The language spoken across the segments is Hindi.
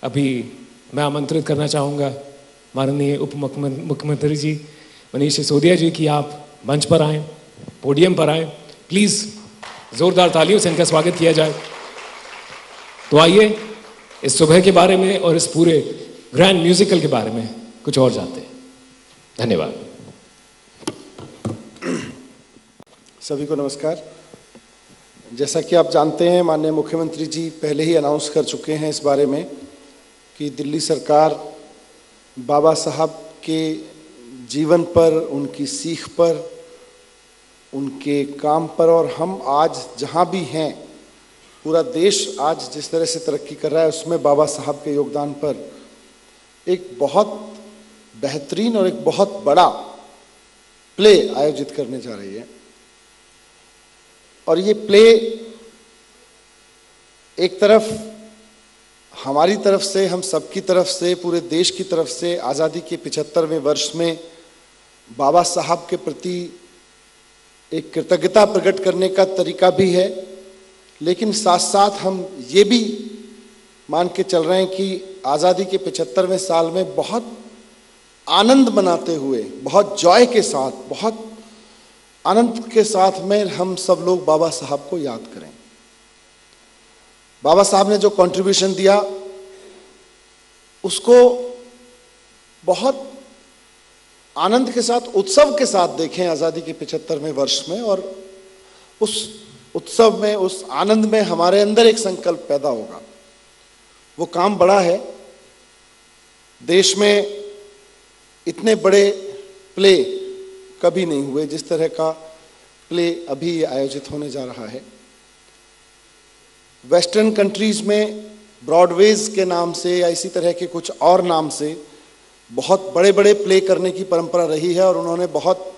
अभी मैं आमंत्रित करना चाहूँगा माननीय उप मुख्यमंत्री जी मनीष सिसोदिया जी की आप मंच पर आएँ, पोडियम पर आएँ। प्लीज़ ज़ोरदार तालियों से इनका स्वागत किया जाए। तो आइए इस सुबह के बारे में और इस पूरे ग्रैंड म्यूजिकल के बारे में कुछ और जानते हैं। धन्यवाद। सभी को नमस्कार। जैसा कि आप जानते हैं, माननीय मुख्यमंत्री जी पहले ही अनाउंस कर चुके हैं इस बारे में कि दिल्ली सरकार बाबा साहब के जीवन पर, उनकी सीख पर, उनके काम पर और हम आज जहां भी हैं, पूरा देश आज जिस तरह से तरक्की कर रहा है उसमें बाबा साहब के योगदान पर एक बहुत बेहतरीन और एक बहुत बड़ा प्ले आयोजित करने जा रही है। और ये प्ले एक तरफ हमारी तरफ से, हम सबकी तरफ से, पूरे देश की तरफ से आज़ादी के 75वें वर्ष में बाबा साहब के प्रति एक कृतज्ञता प्रकट करने का तरीका भी है, लेकिन साथ साथ हम ये भी मान के चल रहे हैं कि आज़ादी के 75वें साल में बहुत आनंद मनाते हुए, बहुत जॉय के साथ, बहुत आनंद के साथ में हम सब लोग बाबा साहब को याद करें। बाबा साहब ने जो कंट्रीब्यूशन दिया उसको बहुत आनंद के साथ, उत्सव के साथ देखें आज़ादी के 75वें वर्ष में, और उस उत्सव में, उस आनंद में हमारे अंदर एक संकल्प पैदा होगा। वो काम बड़ा है। देश में इतने बड़े प्ले कभी नहीं हुए जिस तरह का प्ले अभी आयोजित होने जा रहा है। वेस्टर्न कंट्रीज में ब्रॉडवेज के नाम से या इसी तरह के कुछ और नाम से बहुत बड़े बड़े प्ले करने की परंपरा रही है, और उन्होंने बहुत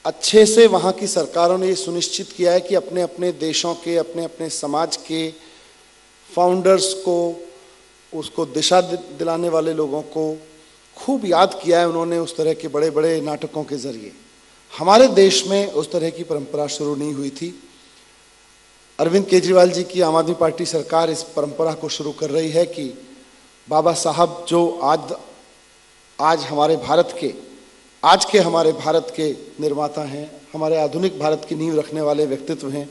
अच्छे से वहाँ की सरकारों ने ये सुनिश्चित किया है कि अपने अपने देशों के, अपने अपने समाज के फाउंडर्स को, उसको दिशा दिलाने वाले लोगों को खूब याद किया है उन्होंने उस तरह के बड़े बड़े नाटकों के जरिए। हमारे देश में उस तरह की परंपरा शुरू नहीं हुई थी। अरविंद केजरीवाल जी की आम आदमी पार्टी सरकार इस परंपरा को शुरू कर रही है कि बाबा साहब जो आज हमारे भारत के, आज के हमारे भारत के निर्माता हैं, हमारे आधुनिक भारत की नींव रखने वाले व्यक्तित्व हैं,